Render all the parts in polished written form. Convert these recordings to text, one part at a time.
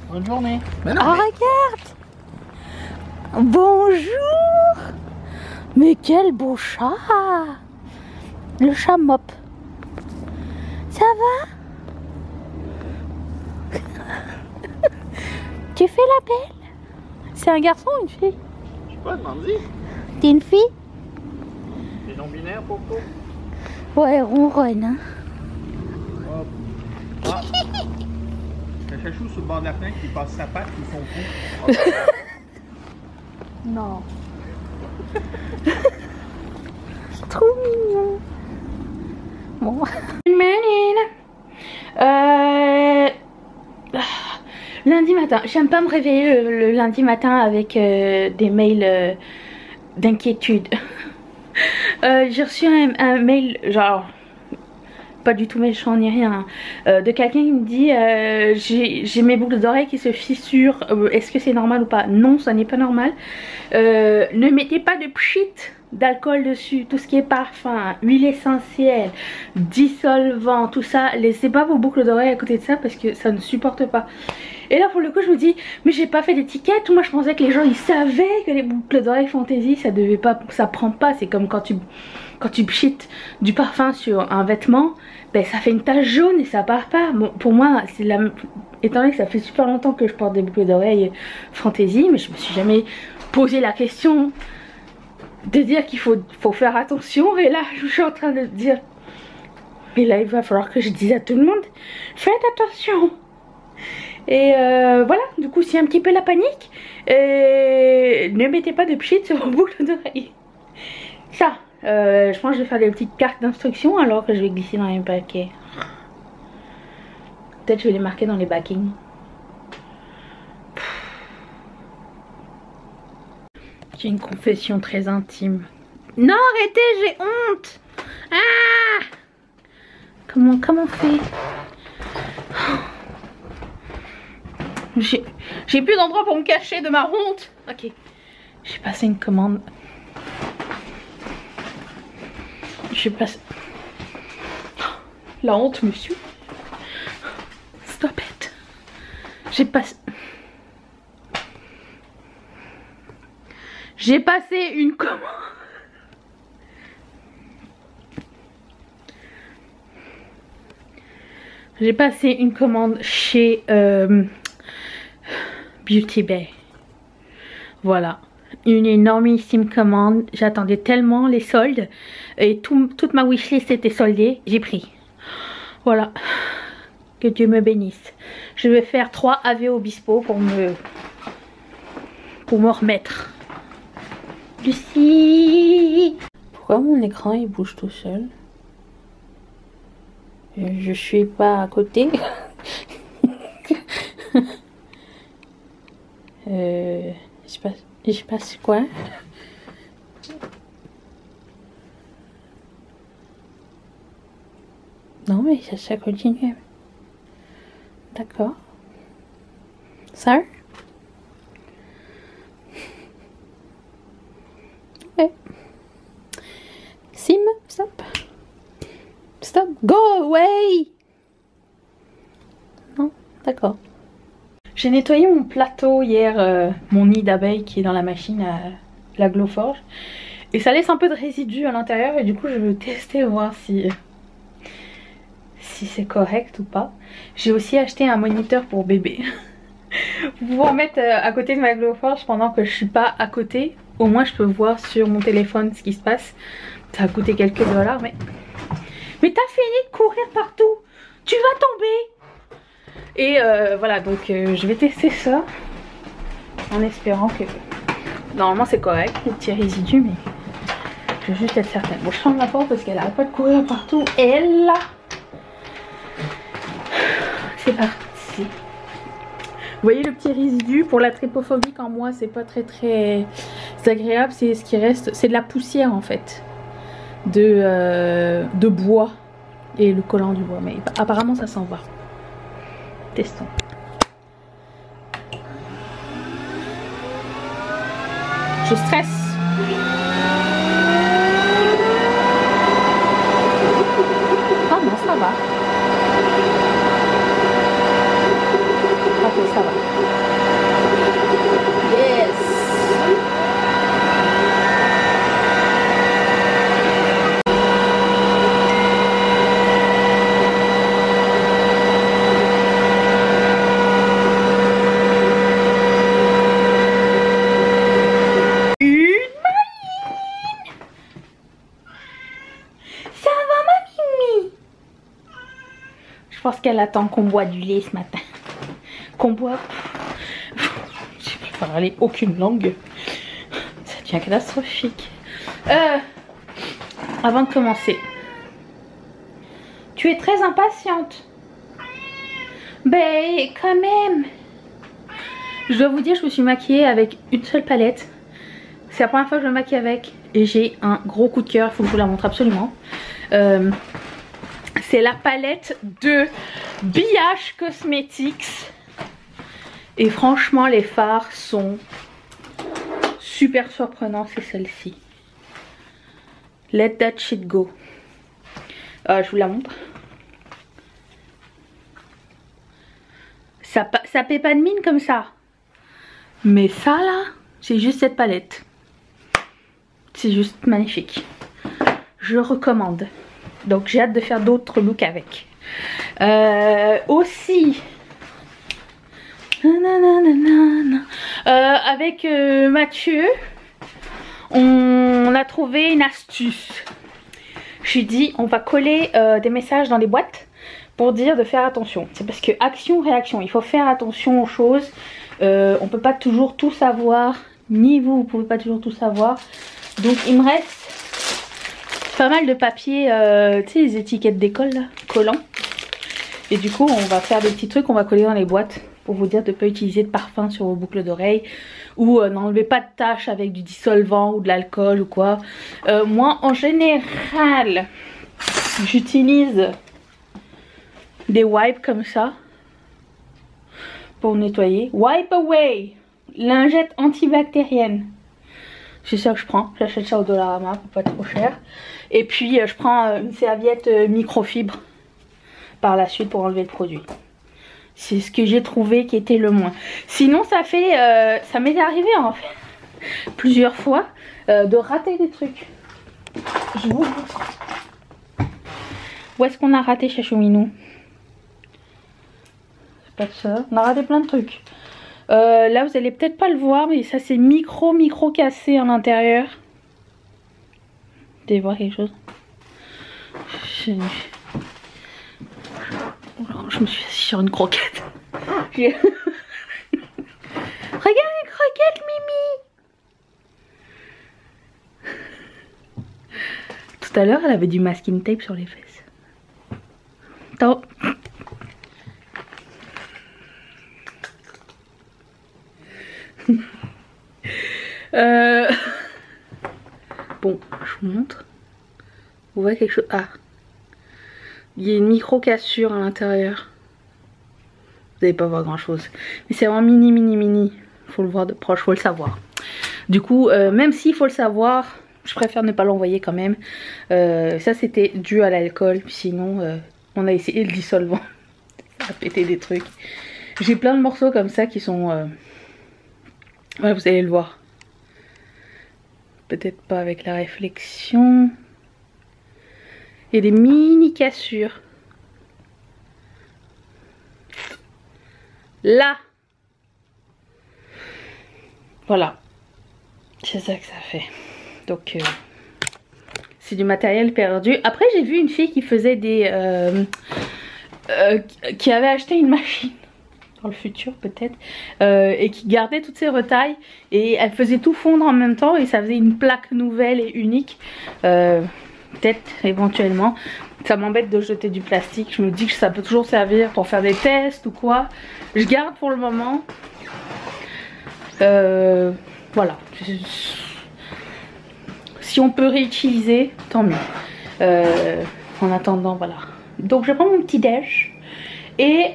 Bonne journée. Mais non, Oh, regarde. Bonjour. Mais quel beau chat. Le chat mop. Ça va? Tu fais la belle? C'est un garçon ou une fille? Je sais pas, demande-y. T'es une fille? C'est non-binaire pour toi? Ouais, ronronne. Hein. Hop. Ah. Le chachou sur le bord de la fenêtre qui passe sa patte ou son cou. Non. C'est trop mignon. Bon. Lundi matin, j'aime pas me réveiller le lundi matin avec des mails d'inquiétude. J'ai reçu un mail, genre, pas du tout méchant ni rien, de quelqu'un qui me dit j'ai mes boucles d'oreilles qui se fissurent, est-ce que c'est normal ou pas? Non, ça n'est pas normal. Ne mettez pas de pchit d'alcool dessus, tout ce qui est parfum, huile essentielle, dissolvant, tout ça, laissez pas vos boucles d'oreilles à côté de ça parce que ça ne supporte pas. Et là pour le coup je me dis, mais j'ai pas fait d'étiquette, moi je pensais que les gens ils savaient que les boucles d'oreilles fantaisie ça devait pas, ça prend pas, c'est comme quand tu pchites du parfum sur un vêtement, ben ça fait une tache jaune et ça part pas. Bon, pour moi c'est la, étant donné que ça fait super longtemps que je porte des boucles d'oreilles fantaisie, mais je me suis jamais posé la question de dire qu'il faut faire attention. Et là je suis en train de dire, mais là il va falloir que je dise à tout le monde, faites attention. Et voilà, du coup c'est un petit peu la panique. Ne mettez pas de pchit sur vos boucles d'oreilles. Ça, je pense que je vais faire des petites cartes d'instruction alors que je vais glisser dans les paquets. Peut-être je vais les marquer dans les backings. J'ai une confession très intime. Non, arrêtez, j'ai honte. Ah, comment on fait? J'ai plus d'endroit pour me cacher de ma honte. Ok, j'ai passé une commande. J'ai passé... La honte me suit. Stop it. J'ai passé une commande. J'ai passé une commande chez Beauty Bay. Voilà. Une énormissime commande. J'attendais tellement les soldes. Et toute ma wishlist était soldée. J'ai pris. Voilà. Que Dieu me bénisse. Je vais faire 3 AV Obispo pour me remettre. Lucie! Pourquoi mon écran il bouge tout seul? Je suis pas à côté. Je passe quoi? Non mais ça continue. D'accord. Sir? Ouais. Sim, stop. Stop, go away! Non, d'accord. J'ai nettoyé mon plateau hier, mon nid d'abeilles qui est dans la machine à la Glowforge. Et ça laisse un peu de résidus à l'intérieur et du coup je veux tester voir si c'est correct ou pas. J'ai aussi acheté un moniteur pour bébé. Pour pouvoir mettre à côté de ma Glowforge pendant que je suis pas à côté. Au moins je peux voir sur mon téléphone ce qui se passe. Ça a coûté quelques dollars mais t'as fini de courir partout. Tu vas tomber. Et voilà donc je vais tester ça. En espérant que... Normalement c'est correct, les petits résidus mais... Je veux juste être certaine. Bon je ferme la porte parce qu'elle arrête pas de courir partout. Et elle là. C'est parti. Vous voyez le petit résidu? Pour la trypophobie en moi c'est pas très agréable. C'est ce qui reste. C'est de la poussière en fait. De bois. Et le collant du bois. Mais apparemment ça s'en va. Testons. Je stresse. Ah non, ça va. Ok, ça va. qu'elle attend qu'on boit du lait ce matin. Qu'on boit... Je peux parler aucune langue. Ça devient catastrophique. Avant de commencer. Tu es très impatiente. Ben, quand même. Je dois vous dire, je me suis maquillée avec une seule palette. C'est la première fois que je me maquille avec. Et j'ai un gros coup de cœur. Il faut que je vous la montre absolument. C'est la palette de BH Cosmetics. Et franchement, les fards sont super surprenants. C'est celle-ci. Let that shit go. Je vous la montre. Ça paie pas de mine comme ça. Mais ça là, c'est juste cette palette. C'est juste magnifique. Je recommande. Donc j'ai hâte de faire d'autres looks avec. Aussi, avec Mathieu, on a trouvé une astuce. Je lui ai dit, on va coller des messages dans les boîtes pour dire de faire attention. C'est parce que action, réaction, il faut faire attention aux choses. On peut pas toujours tout savoir, ni vous pouvez pas toujours tout savoir. Donc il me reste pas mal de papier, tu sais les étiquettes d'école là, collants. Et du coup on va faire des petits trucs, on va coller dans les boîtes pour vous dire de ne pas utiliser de parfum sur vos boucles d'oreilles. Ou n'enlevez pas de taches avec du dissolvant ou de l'alcool ou quoi. Moi en général j'utilise des wipes comme ça pour nettoyer. Wipe Away, lingette antibactérienne. C'est ça que je prends. J'achète ça au Dollarama pour pas trop cher. Et puis je prends une serviette microfibre par la suite pour enlever le produit. C'est ce que j'ai trouvé qui était le moins. Sinon ça fait... ça m'est arrivé en fait plusieurs fois de rater des trucs. Je vous montre. Où est-ce qu'on a raté chez Chouminou? C'est pas ça. On a raté plein de trucs. Là vous allez peut-être pas le voir, mais ça c'est micro cassé à l'intérieur. Vous allez voir quelque chose. Je me suis assise sur une croquette. Regarde les croquettes, Mimi. Tout à l'heure elle avait du masking tape sur les fesses. Attends. Bon, je vous montre. Vous voyez quelque chose? Ah, il y a une micro cassure à l'intérieur. Vous n'allez pas voir grand chose, mais c'est vraiment mini. Faut le voir de proche, faut le savoir. Du coup, même s'il faut le savoir, je préfère ne pas l'envoyer quand même. Ça c'était dû à l'alcool, sinon on a essayé le dissolvant. Ça a pété des trucs. J'ai plein de morceaux comme ça qui sont... Ouais, vous allez le voir. Peut-être pas avec la réflexion. Il y a des mini cassures. Là. Voilà. C'est ça que ça fait. Donc, c'est du matériel perdu. Après, j'ai vu une fille qui faisait des... qui avait acheté une machine. Dans le futur peut-être, et qui gardait toutes ses retailles et elle faisait tout fondre en même temps et ça faisait une plaque nouvelle et unique. Peut-être éventuellement. Ça m'embête de jeter du plastique, je me dis que ça peut toujours servir pour faire des tests ou quoi. Je garde pour le moment. Voilà, si on peut réutiliser tant mieux. En attendant, voilà, donc je prends mon petit déj et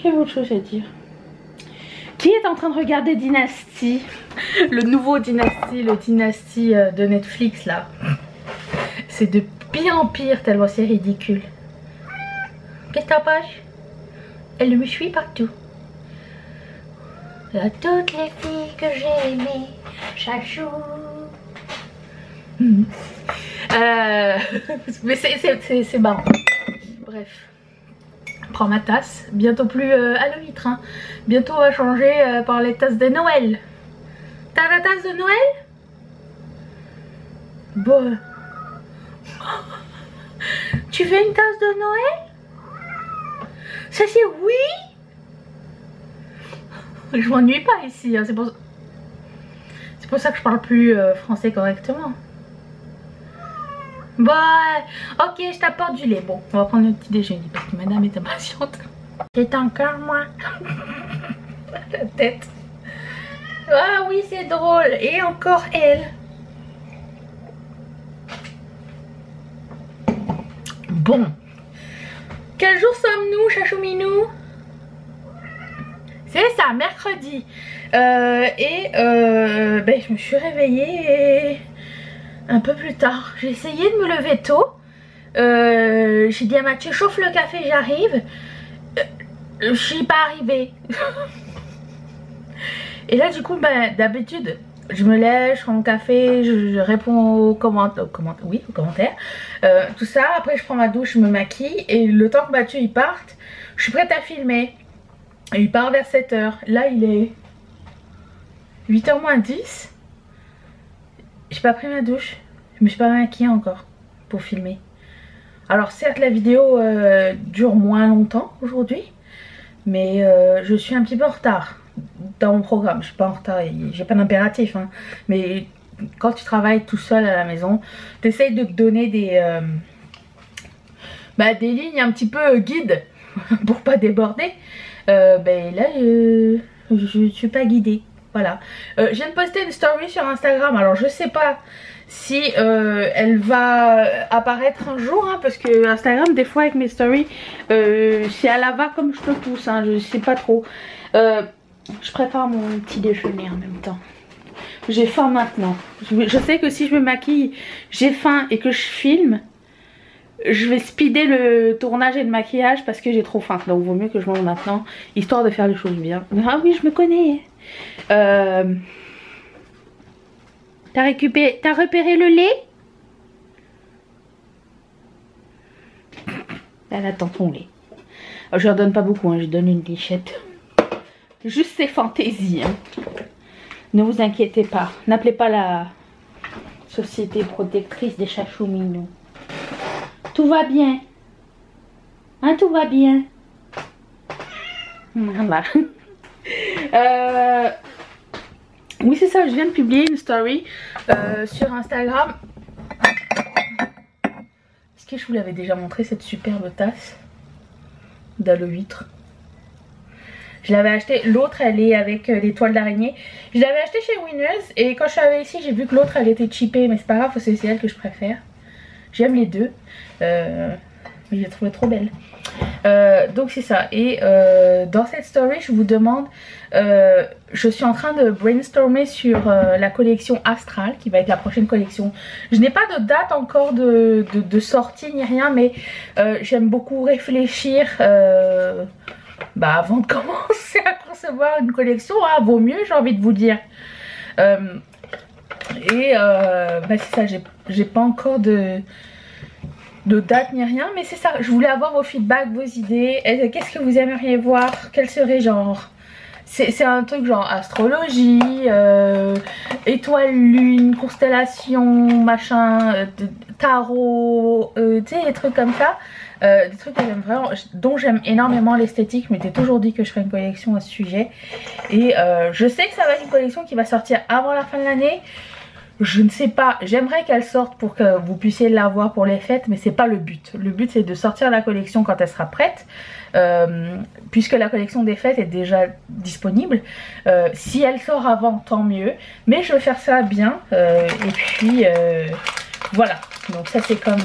j'ai autre chose à dire. Qui est en train de regarder Dynasty? Le nouveau Dynasty, le Dynasty de Netflix là. C'est de pire en pire tellement c'est ridicule. Qu'est-ce que t'en penses? Elle me suit partout. À toutes les filles que j'ai aimées, chachou. Mais c'est marrant. Bref. Prends ma tasse, bientôt plus à l'huître, hein. Bientôt on va changer par les tasses de Noël. T'as la tasse de Noël? Bon. Tu Tu veux une tasse de Noël? Ça c'est oui. Je m'ennuie pas ici, hein. C'est pour ça que je parle plus français correctement. Bon, ok, je t'apporte du lait. Bon, on va prendre le petit déjeuner parce que madame est impatiente. C'est encore moi. La tête. Ah oui, c'est drôle. Et encore elle. Bon. Quel jour sommes-nous, Chachouminou? C'est ça, mercredi. Ben, je me suis réveillée un peu plus tard. J'ai essayé de me lever tôt. J'ai dit à Mathieu, chauffe le café, j'arrive. Je suis pas arrivée. Et là, du coup, ben, d'habitude, je me lève, je prends mon café, je réponds aux commentaires. Tout ça. Après, je prends ma douche, je me maquille. Et le temps que Mathieu il parte, je suis prête à filmer. Et il part vers 7 h. Là, il est 8 h moins 10. J'ai pas pris ma douche. Je me suis pas maquillée encore pour filmer. Alors certes, la vidéo dure moins longtemps aujourd'hui. Mais je suis un petit peu en retard dans mon programme. Je suis pas en retard, j'ai pas d'impératif. Hein. Mais quand tu travailles tout seul à la maison, tu essayes de te donner des lignes un petit peu guides pour pas déborder. Ben là, je suis pas guidée. Voilà. Je viens de poster une story sur Instagram. Alors je sais pas si elle va apparaître un jour, hein, parce que Instagram des fois avec mes stories c'est à la va comme je te pousse, hein, je sais pas trop. Je prépare mon petit déjeuner en même temps. J'ai faim maintenant. Je sais que si je me maquille, j'ai faim et que je filme, je vais speeder le tournage et le maquillage parce que j'ai trop faim. Donc vaut mieux que je mange maintenant, histoire de faire les choses bien. Ah oui, je me connais. T'as repéré le lait? Elle attend ton lait. Je leur donne pas beaucoup, hein, je donne une lichette. Juste ses fantaisies. Hein. Ne vous inquiétez pas. N'appelez pas la société protectrice des Chachouminous. Tout va bien. Hein, tout va bien. Voilà. Oui, c'est ça. Je viens de publier une story sur Instagram. Est-ce que je vous l'avais déjà montré, cette superbe tasse d'aloe huître? Je l'avais acheté, l'autre elle est avec des toiles d'araignée. Je l'avais acheté chez Winners et quand je suis arrivée ici j'ai vu que l'autre elle était cheapée, mais c'est pas grave, c'est elle que je préfère. J'aime les deux, mais je l'ai trouvée trop belle. Donc c'est ça. Et dans cette story je vous demande, je suis en train de brainstormer sur la collection Astral qui va être la prochaine collection. Je n'ai pas de date encore de sortie ni rien, mais j'aime beaucoup réfléchir avant de commencer à concevoir une collection, hein, vaut mieux, j'ai envie de vous dire. C'est ça, j'ai pas encore de date ni rien, mais c'est ça, je voulais avoir vos feedbacks, vos idées. Qu'est-ce que vous aimeriez voir? Quel serait genre? C'est un truc genre astrologie, étoile, lune, constellation, machin, tarot, tu sais, des trucs comme ça. Des trucs que j'aime vraiment, dont j'aime énormément l'esthétique. Je m'étais toujours dit que je ferais une collection à ce sujet. Et je sais que ça va être une collection qui va sortir avant la fin de l'année. Je ne sais pas, j'aimerais qu'elle sorte pour que vous puissiez l'avoir pour les fêtes, mais c'est pas le but. Le but c'est de sortir la collection quand elle sera prête, puisque la collection des fêtes est déjà disponible. Si elle sort avant, tant mieux, mais je vais faire ça bien. Et puis voilà, donc ça c'est comme...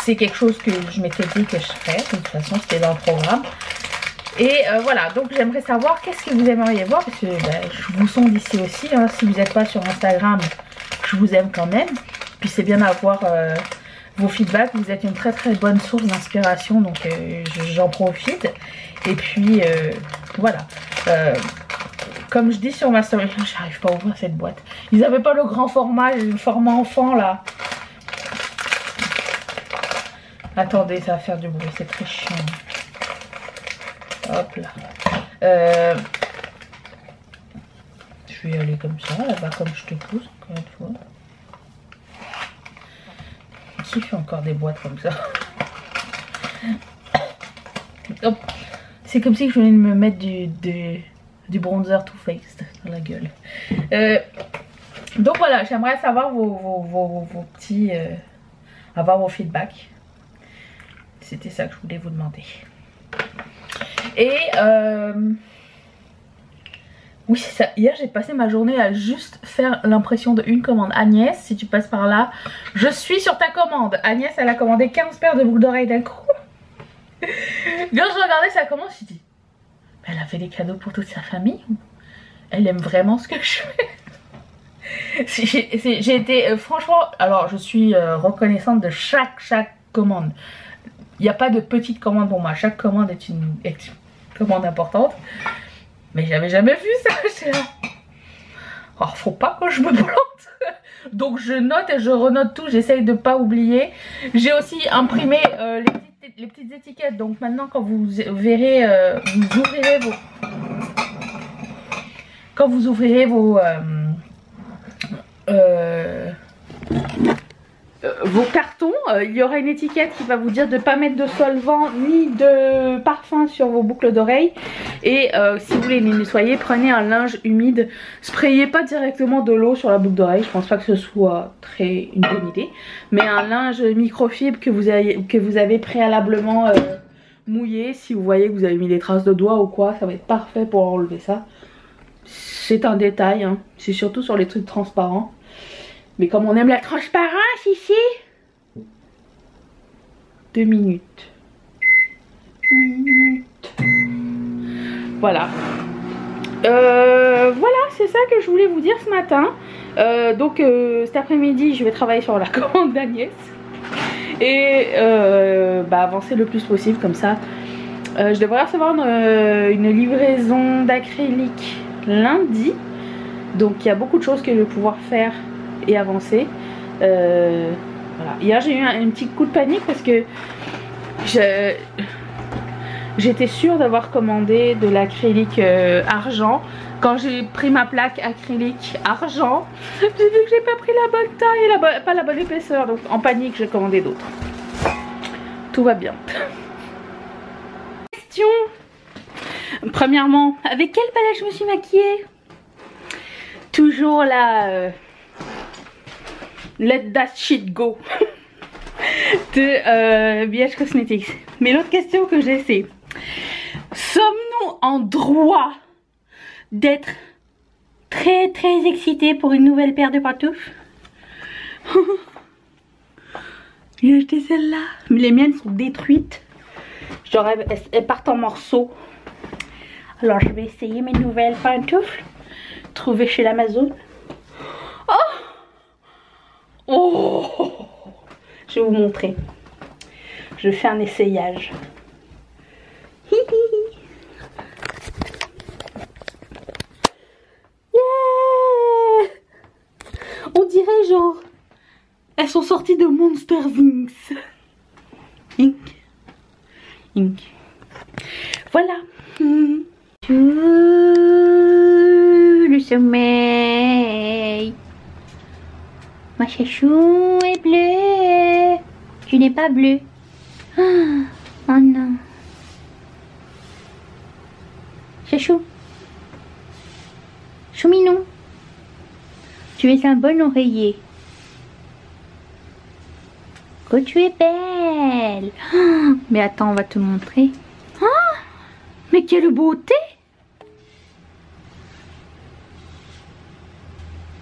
C'est quelque chose que je m'étais dit que je ferais, de toute façon c'était dans le programme. Et voilà, donc j'aimerais savoir qu'est-ce que vous aimeriez voir, parce que je vous sonde ici aussi, hein. Si vous n'êtes pas sur Instagram, je vous aime quand même. Puis c'est bien d'avoir vos feedbacks, vous êtes une très très bonne source d'inspiration, donc j'en profite. Et puis voilà, comme je dis sur ma story, j'arrive pas à ouvrir cette boîte. Ils n'avaient pas le grand format, le format enfant là. Attendez, ça va faire du bruit, c'est très chiant. Hop là. Je vais y aller comme ça, là-bas, comme je te pousse, encore une fois. Qui fait encore des boîtes comme ça? Hop. C'est comme si je venais de me mettre du bronzer Too Faced dans la gueule. Donc voilà, j'aimerais savoir vos petits... avoir vos feedbacks. C'était ça que je voulais vous demander. Et oui, c'est ça. Hier, j'ai passé ma journée à juste faire l'impression de une commande. Agnès, si tu passes par là, je suis sur ta commande. Agnès, elle a commandé 15 paires de boucles d'oreilles d'un coup. Quand je regardais sa commande, je me suis dit, elle a fait des cadeaux pour toute sa famille. Elle aime vraiment ce que je fais. J'ai été, franchement, alors je suis reconnaissante de chaque commande. Il n'y a pas de petite commande pour moi. Chaque commande est une commande importante. Mais j'avais jamais vu ça. J'étais là. Oh, faut pas que je me plante. Donc je note et je renote tout. J'essaye de pas oublier. J'ai aussi imprimé les petites étiquettes. Donc maintenant quand vous verrez, vous ouvrirez vos... Quand vous ouvrirez vos cartons, il y aura une étiquette qui va vous dire de ne pas mettre de solvant ni de parfum sur vos boucles d'oreilles. Et si vous voulez les nettoyer, prenez un linge humide. Sprayez pas directement de l'eau sur la boucle d'oreille, je pense pas que ce soit une bonne idée. Mais un linge microfibre que vous avez préalablement mouillé. Si vous voyez que vous avez mis des traces de doigts ou quoi, ça va être parfait pour enlever ça. C'est un détail, hein. C'est surtout sur les trucs transparents. Mais comme on aime la transparence ici, 2 minutes. Voilà. Voilà, c'est ça que je voulais vous dire ce matin. Donc cet après-midi, je vais travailler sur la commande d'Agnès. Et avancer le plus possible comme ça. Je devrais recevoir une livraison d'acrylique lundi. Donc il y a beaucoup de choses que je vais pouvoir faire et avancer. Voilà. Hier j'ai eu un petit coup de panique parce que j'étais sûre d'avoir commandé de l'acrylique argent. Quand j'ai pris ma plaque acrylique argent, j'ai vu que j'ai pas pris la bonne taille et pas la bonne épaisseur. Donc en panique j'ai commandé d'autres. Tout va bien. Question. Premièrement, avec quelle palette je me suis maquillée? Toujours la Let That Shit Go de BH Cosmetics. Mais l'autre question que j'ai, c'est: sommes-nous en droit d'être très excités pour une nouvelle paire de pantoufles? J'ai acheté celle-là, mais les miennes sont détruites. Genre elles partent en morceaux. Alors je vais essayer mes nouvelles pantoufles trouvées chez l'Amazon. Oh, je vais vous montrer. Je fais un essayage. Yeah! On dirait genre elles sont sorties de Monster Inc. Inc. Voilà. Le sommeil. Ma chachou est bleue. Tu n'es pas bleu. Oh non. Chachou. Chouminou. Tu es un bon oreiller. Que tu es belle. Oh, mais attends, on va te montrer. Oh, mais quelle beauté.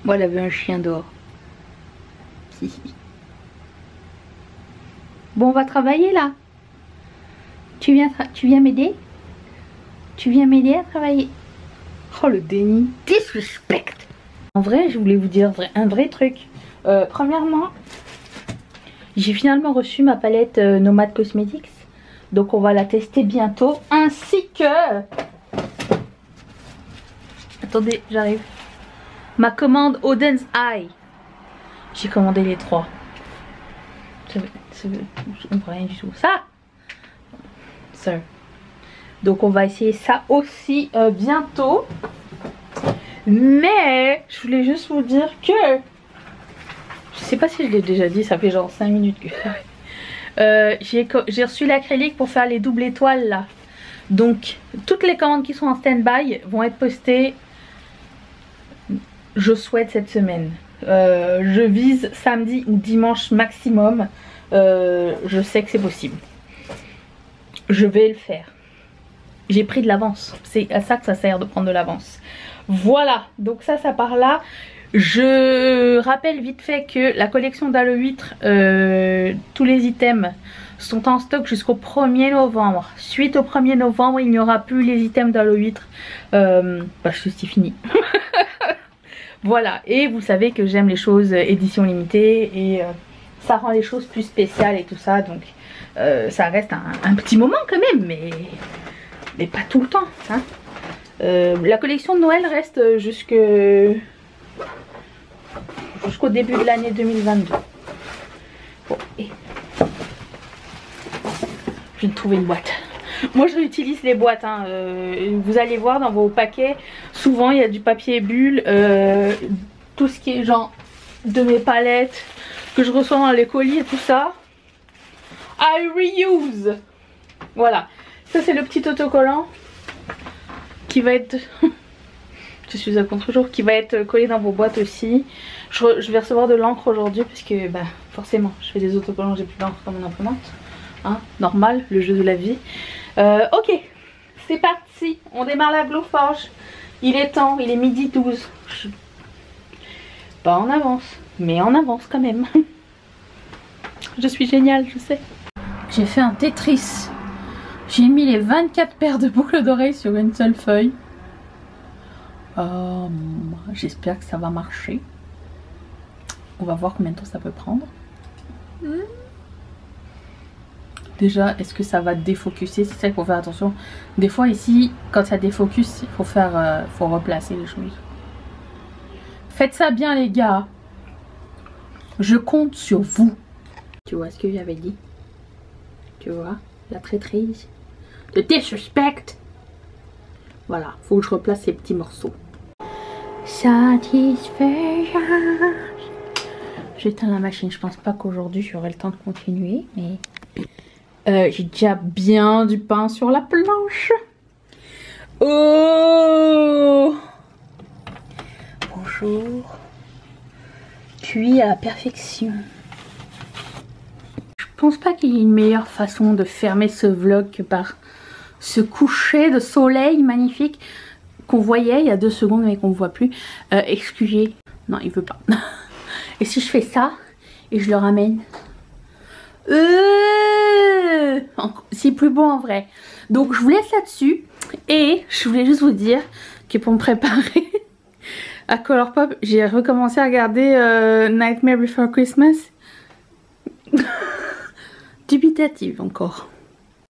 Moi, elle avait un chien dehors. Bon, on va travailler là. Tu viens m'aider? Tu viens m'aider à travailler? Oh, le déni. Disrespect. En vrai, je voulais vous dire un vrai truc. Premièrement, j'ai finalement reçu ma palette Nomad Cosmetics. Donc on va la tester bientôt. Ainsi que... Attendez, j'arrive. Ma commande Oden's Eye. J'ai commandé les 3. On voit rien du tout. Ça. Donc on va essayer ça aussi bientôt. Mais je voulais juste vous dire que... Je sais pas si je l'ai déjà dit, ça fait genre 5 minutes que... j'ai reçu l'acrylique pour faire les doubles étoiles là. Donc toutes les commandes qui sont en stand-by vont être postées, je souhaite, cette semaine. Je vise samedi ou dimanche maximum. Je sais que c'est possible. Je vais le faire. J'ai pris de l'avance. C'est à ça que ça sert de prendre de l'avance. Voilà, donc ça part là. Je rappelle vite fait que la collection d'Halo 8, tous les items sont en stock jusqu'au 1er novembre. Suite au 1er novembre, il n'y aura plus les items d'Halo 8. C'est fini. Voilà, et vous savez que j'aime les choses édition limitée et ça rend les choses plus spéciales et tout ça. Donc ça reste un petit moment quand même, mais pas tout le temps. Hein. La collection de Noël reste jusqu'au début de l'année 2022. Bon, et je viens de trouver une boîte. Moi je réutilise les boîtes, hein. Vous allez voir dans vos paquets, souvent il y a du papier bulle, tout ce qui est genre de mes palettes que je reçois dans les colis et tout ça. I reuse. Voilà, ça c'est le petit autocollant qui va être... Je suis à contre-jour, qui va être collé dans vos boîtes aussi. Je vais recevoir de l'encre aujourd'hui parce que bah, forcément je fais des autocollants, j'ai plus d'encre dans mon imprimante. Hein, normal, le jeu de la vie. Ok, c'est parti, on démarre la Glowforge. Il est temps, il est midi 12. Pas en avance, mais en avance quand même. Je suis géniale, je sais. J'ai fait un Tetris. J'ai mis les 24 paires de boucles d'oreilles sur une seule feuille. J'espère que ça va marcher. On va voir combien de temps ça peut prendre. Déjà, est-ce que ça va défocuser? C'est ça qu'il faut faire attention. Des fois ici, quand ça défocus, il faut faire, faut replacer les choses. Faites ça bien les gars. Je compte sur vous. Tu vois ce que j'avais dit? Tu vois? La traîtrise. Le disrespect. Voilà, faut que je replace ces petits morceaux. Satisfaction. J'éteins la machine. Je pense pas qu'aujourd'hui j'aurai le temps de continuer, mais j'ai déjà bien du pain sur la planche. Oh, bonjour. Cuit à la perfection. Je pense pas qu'il y ait une meilleure façon de fermer ce vlog que par ce coucher de soleil magnifique qu'on voyait il y a 2 secondes mais qu'on ne voit plus. Excusez. Non, il veut pas. Et si je fais ça et je le ramène, c'est plus beau en vrai. Donc je vous laisse là-dessus. Et je voulais juste vous dire que pour me préparer à Colourpop, j'ai recommencé à regarder Nightmare Before Christmas. Dubitative encore.